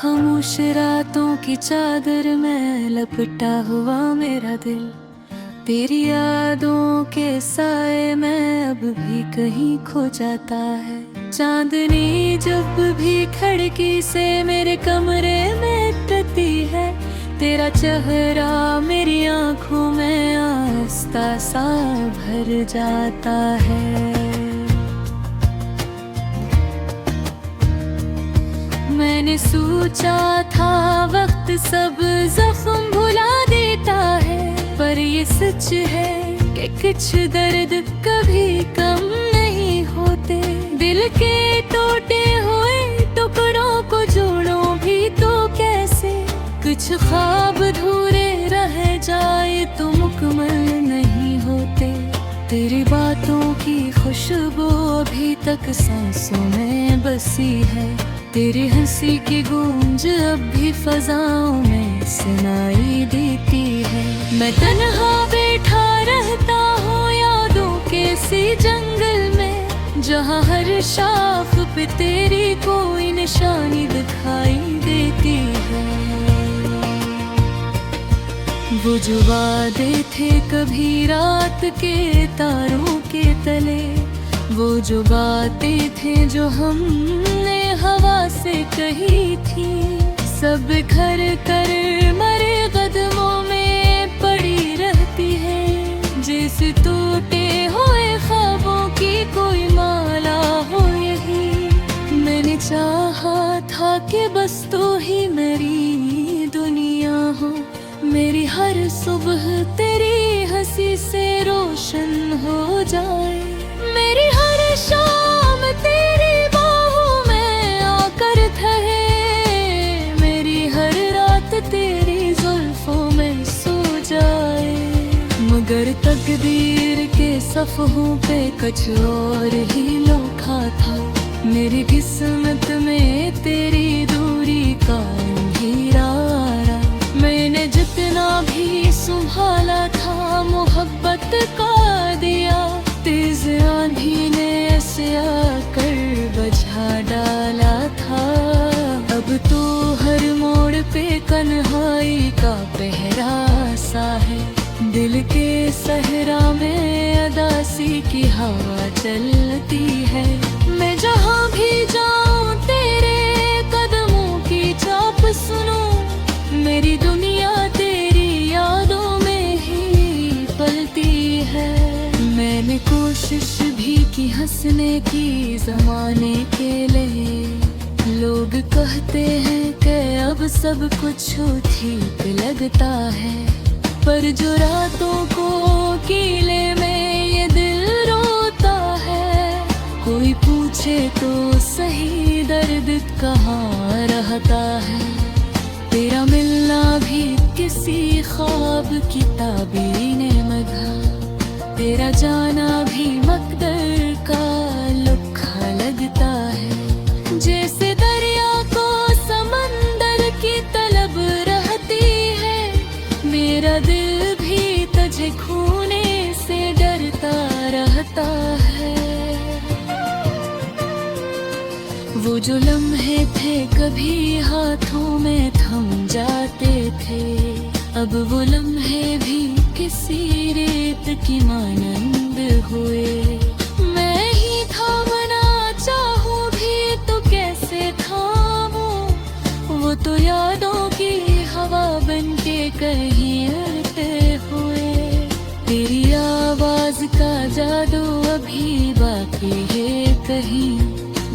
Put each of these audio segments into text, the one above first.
खामोश रातों की चादर में लपटा हुआ मेरा दिल, तेरी यादों के साए में अब भी कहीं खो जाता है। चांदनी जब भी खिड़की से मेरे कमरे में टती है, तेरा चेहरा मेरी आंखों में आस्ता सा भर जाता है। मैंने सोचा था वक्त सब जख्म भुला देता है, पर ये सच है कि कुछ दर्द कभी कम नहीं होते। दिल के टूटे हुए टुकड़ों को जोड़ो भी तो कैसे, कुछ ख्वाब अधूरे रह जाए तो मुकम्मल नहीं होते। तेरी बातों की खुशबू अभी तक सांसों में बसी है, तेरी हंसी की गूंज अब भी फजाओं में सुनाई देती है। मैं तन्हा बैठा रहता हूँ यादों के सी जंगल में, जहाँ हर शाख पे तेरी कोई निशानी दिखाई देती है। वो जो वादे थे कभी रात के तारों के तले, वो जो बातें थे जो हमने हवा से कही थी, सब घर कर मरे कदमों में पड़ी रहती है। जैसे टूटे हुए ख्वाबों की कोई माला हो यही, मैंने चाहा था कि बस तू ही मेरी दुनिया हो। मेरी हर सुबह तेरी हंसी से रोशन हो जाए, मेरी हर शाम तेरी बाहों में आकर ठहरे, मेरी हर रात तेरी जुल्फों में सो जाए। मगर तकदीर के सफ़हों पे कुछ और ही लिखा था, मेरी किस्मत में तेरी दूरी का अंधेरा। मैंने जितना भी संभाला था मोहब्बत का दिया, तेज आंधी ने ऐसे आकर बुझा डाला था। अब तो हर मोड़ पे कन्हाई का पहरा सा है, दिल के सहरा में अदासी की हवा चलती है। मैं जहाँ भी जाऊँ तेरे कदमों की चाप सुनूं, मेरी दुनिया तेरी यादों में ही पलती है। मैंने कोशिश भी की हंसने की ज़माने के लिए, लोग कहते हैं कि अब सब कुछ ठीक लगता है, पर जो रातों को कीले में ये दिल रोता है, कोई पूछे तो सही दर्द कहाँ रहता है। तेरा मिलना भी किसी ख्वाब की ताबीर ने मढ़ा, तेरा जाना भी मकदर का लुक्खा लगता है। जैसे दरिया को समंदर की तलब रहती है, मेरा दिल भी तुझे खोने से डरता रहता है। वो जो लम्हे थे कभी हाथों में थम जाते थे, अब वो लम्हे भी किसी रेत की मानंद हुए। मैं ही थामना चाहूँ भी तो कैसे थामूं, वो तो यादों की हवा बनके कहीं उड़ते हुए। तेरी आवाज का जादू अभी बाकी है कहीं,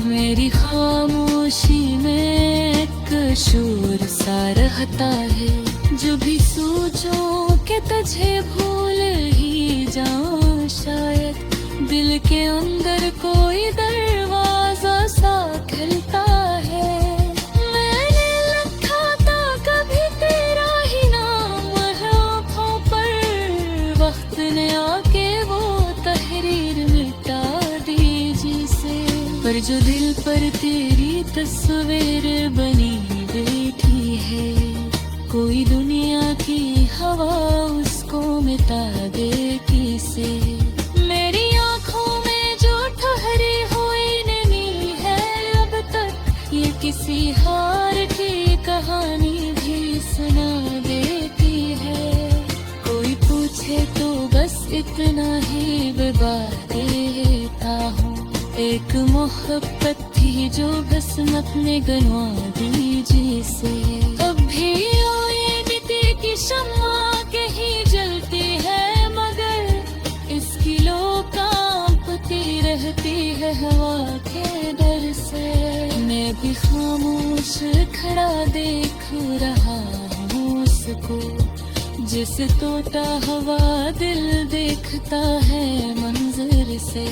मेरी खामोशी में एक शोर सा रहता है। जो भी सोचो कि तुझे भूल ही जाऊं शायद, दिल के अंदर कोई दरवाजा सा खुलता है। मैंने लिखा था कभी तेरा ही नाम होठों पर, वक्त ने आके वो तहरीर मिटा दी जिसे, पर जो दिल पर तेरी तस्वीर बनी बैठी है, कोई दुनिया की हवा उसको मिटा दे किसे। मेरी आँखों में जो ठहरी हुई नमी है अब तक, ये किसी हार की इतना ही बर्बाद देता हूँ। एक मोहब्बत थी जो बस अपने गनवा दीजिए से। अब भी उम्मीद की शम्मा कहीं जलती है, मगर इसकी लो कांपती रहती है हवा के डर से। मैं भी खामोश खड़ा देख रहा हूँ उसको, जिसे तोता हवा दिल देखता है मंजर से।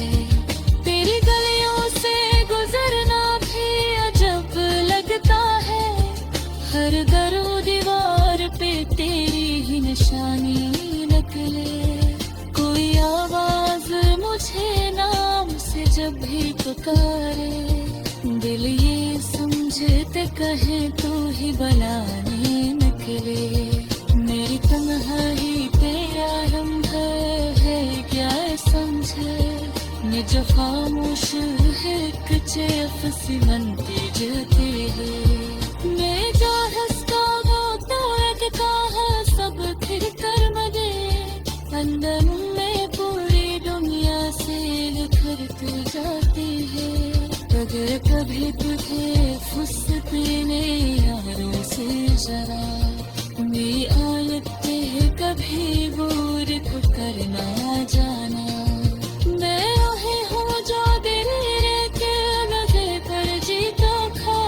तेरी गलियों से गुजरना भी अजब लगता है, हर दरो दीवार पे तेरी ही निशानी निकले। कोई आवाज मुझे नाम से जब भी पुकारे, दिल ये समझते कहे तू ही बुलाने निकले। मेरी तन्हाई तेरा रंग है क्या समझे, निज खामोश है कचे फसी मनती जते है। मैं जा हंसता हूँ तो एक कहा सब फिर कर मगे, अंदर में पूरी दुनिया से बिखरती जाती है। अगर कभी तुझे फुर्सती ने यारों से जरा, मेरी आयते कभी दूर को करना जाना। मैं वही हूँ जो दिल के लगे पर जीता था,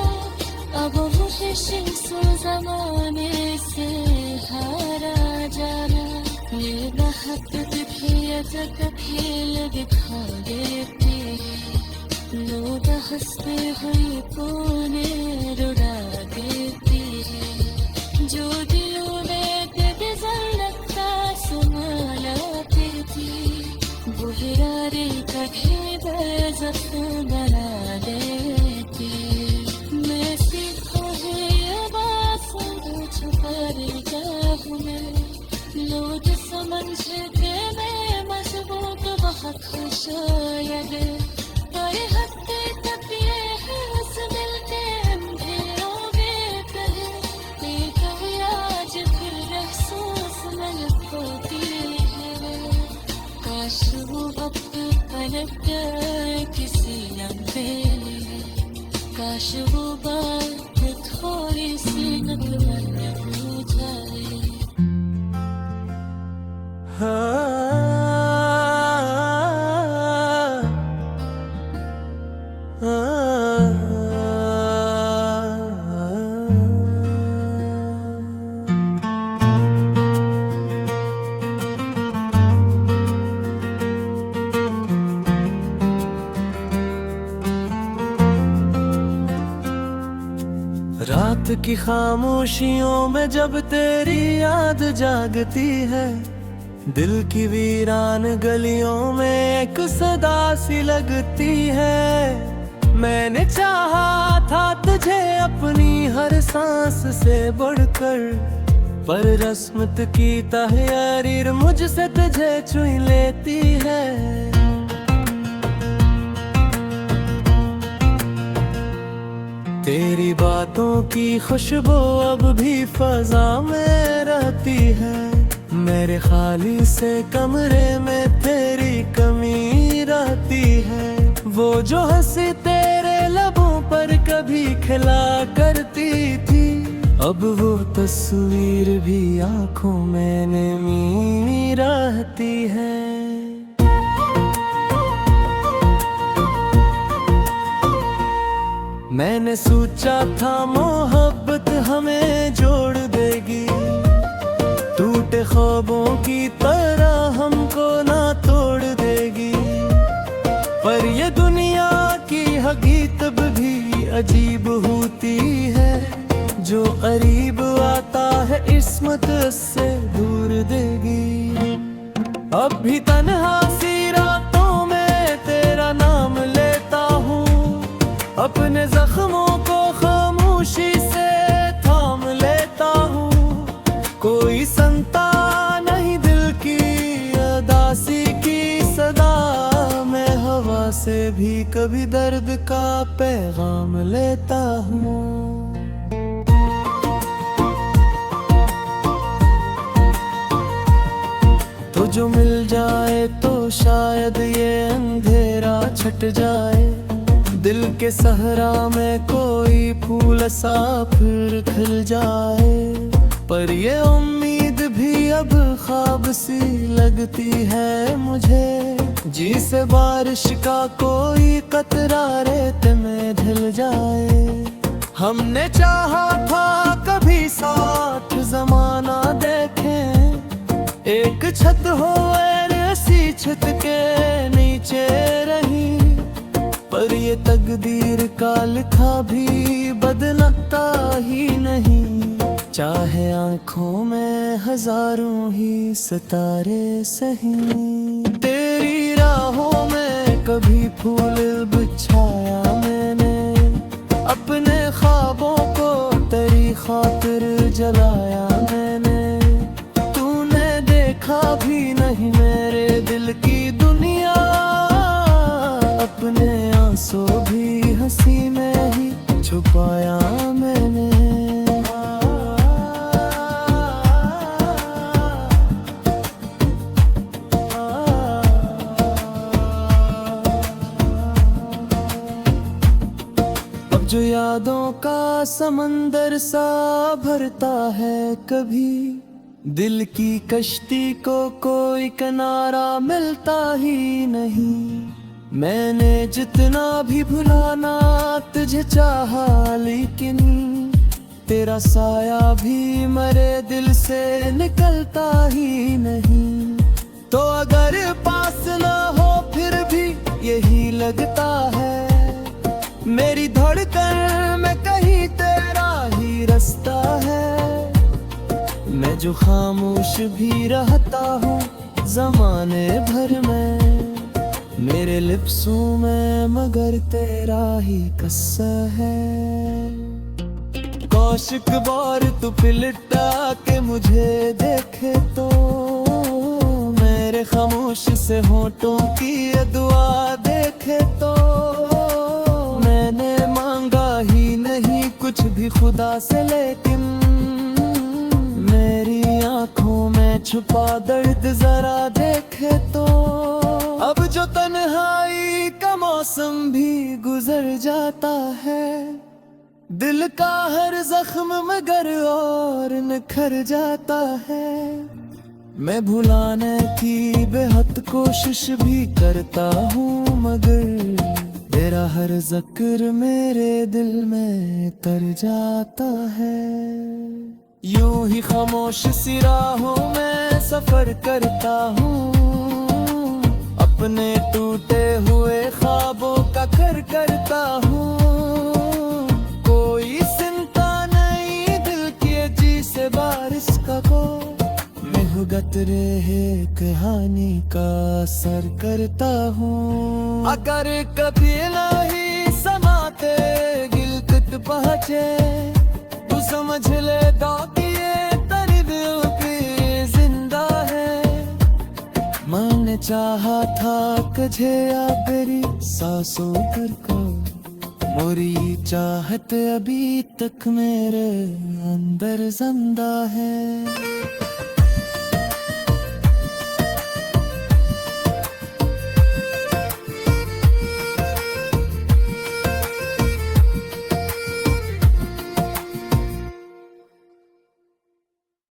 अब मुझे शिंसो जमाने से हारा जाना। ये बात भी अजब खेल दिखा देते हैं, लोग हंसते हुए पुणे रुला देते हैं। जो दिलों में बेजार लगता संभालती थी, वो हिरारे कभी बेइज्जत बना देती। मैं सीखा है अब आंसू छुपा जाऊँ मैं, लोग समझते मैं मजबूत बहुत खुश शायद। पर हफ्ते तक ये है उस दिल के अंधेरों में कहे, एक आज फिर महसूस मन होती है। काश वो वक्त पलट जाए किसी लम्हे में, काश वो बात थोड़ी सी नकल हो जाए। रात की खामोशियों में जब तेरी याद जागती है, दिल की वीरान गलियों में एक सदा सी लगती है। मैंने चाहा था तुझे अपनी हर सांस से बढ़कर, पर रस्मत की तहरीर मुझसे तुझे छुई लेती है। तेरी बातों की खुशबू अब भी फजा में रहती है, मेरे खाली से कमरे में तेरी कमी रहती है। वो जो हंसी तेरे लबों पर कभी खिला करती थी, अब वो तस्वीर भी आंखों में नमी रहती है। मैंने सोचा था मोहब्बत हमें जोड़ देगी, टूटे ख्वाबों की तरह हमको ना तोड़ देगी। पर ये दुनिया की हकीकत भी अजीब होती है, जो करीब आता है इस्मत से दूर देगी। अब भी तन्हा सी रातों में तेरा नाम लेता हूँ, अपने जख्मों को खामोशी से थाम लेता हूँ। कोई संता नहीं दिल की अदासी की सदा, मैं हवा से भी कभी दर्द का पैगाम लेता हूँ। तो जो मिल जाए शायद ये अंधेरा छट जाए। दिल के सहरा में कोई फूल सा फिर खिल जाए। पर ये उम्मीद भी अब ख्वाब सी लगती है मुझे, जिसे बारिश का कोई कतरा रेत में ढल जाए। हमने चाहा था कभी साथ जमाना देखें, एक छत हो ऐसी छत के नीचे रही। पर ये तकदीर का लिखा भी बदलता ही नहीं, चाहे आंखों में हजारों ही सितारे सही। तेरी राहों में कभी फूल बिछाया मैंने, अपने ख्वाबों को तेरी खातिर जलाया मैंने। तूने देखा भी नहीं मेरे दिल की दुनिया, अपने आंसू भी हंसी में ही छुपाया मैंने। जो यादों का समंदर सा भरता है कभी, दिल की कश्ती को कोई किनारा मिलता ही नहीं। मैंने जितना भी भुलाना तुझे चाहा, लेकिन तेरा साया भी मेरे दिल से निकलता ही नहीं। तो अगर पास ना हो फिर भी यही लगता है, मेरी धड़कन में कहीं तेरा ही रास्ता है। मैं जो खामोश भी रहता हूँ ज़माने भर में, मेरे लिप्सों में मगर तेरा ही किस्सा है। कौशिक बार तू पिलटा के मुझे देखे तो, मेरे खामोश से होठों की ये दुआ देखे तो। मैंने मांगा ही नहीं कुछ भी खुदा से, लेकिन मेरी आंखों में छुपा दर्द जरा देखे तो। अब जो तन्हाई का मौसम भी गुजर जाता है, दिल का हर जख्म मगर और निखर जाता है। मैं भुलाने की बेहद कोशिश भी करता हूँ, मगर तेरा हर जिक्र मेरे दिल में तर जाता है। यूं ही खामोश सी राहों में सफर करता हूँ, अपने टूटे हुए ख्वाबों का घर करता हूँ। कोई चिंता नहीं दिल की जी से बारिश का को, मैं भुगत रहे कहानी का असर करता हूँ। अगर कभी नहीं समाते गिलकत पहुँचे, तू समझ ले कि ये तेरी दिल की जिंदा है। मैंने चाहा था कझे या तेरी सांसों पर को, मोरी चाहत अभी तक मेरे अंदर जिंदा है।